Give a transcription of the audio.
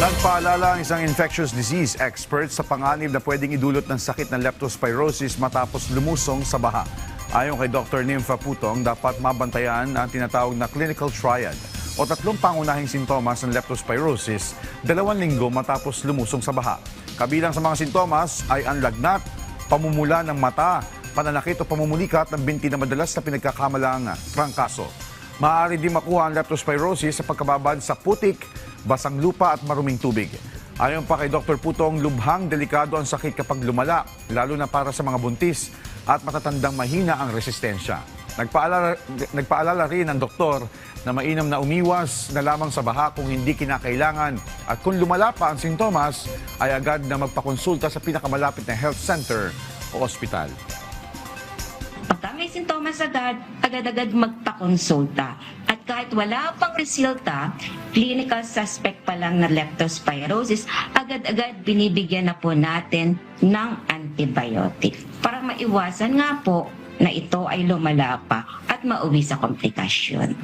Nagpaalala ang isang infectious disease expert sa panganib na pwedeng idulot ng sakit ng leptospirosis matapos lumusong sa baha. Ayon kay Dr. Nympha Putong, dapat mabantayan ang tinatawag na clinical triad o tatlong pangunahing sintomas ng leptospirosis 2 linggo matapos lumusong sa baha. Kabilang sa mga sintomas ay ang lagnat, pamumula ng mata, pananakit o pamumulikat ng binti na madalas na pinagkakamalang trangkaso. Maaari din makuha ang leptospirosis sa pagkababad sa putik, basang lupa at maruming tubig. Ayon pa kay Dr. Putong, lubhang delikado ang sakit kapag lumala, lalo na para sa mga buntis at matatandang mahina ang resistensya. Nagpaalala rin ang doktor na mainam na umiwas na lamang sa baha kung hindi kinakailangan at kung lumala pa ang sintomas ay agad na magpakonsulta sa pinakamalapit na health center o ospital. Pagka may sintomas agad-agad magpakonsulta. At kahit wala pang resulta, clinical suspect pa lang na leptospirosis, agad-agad binibigyan na po natin ng antibiotic para maiwasan nga po na ito ay lumala pa at mauwi sa komplikasyon.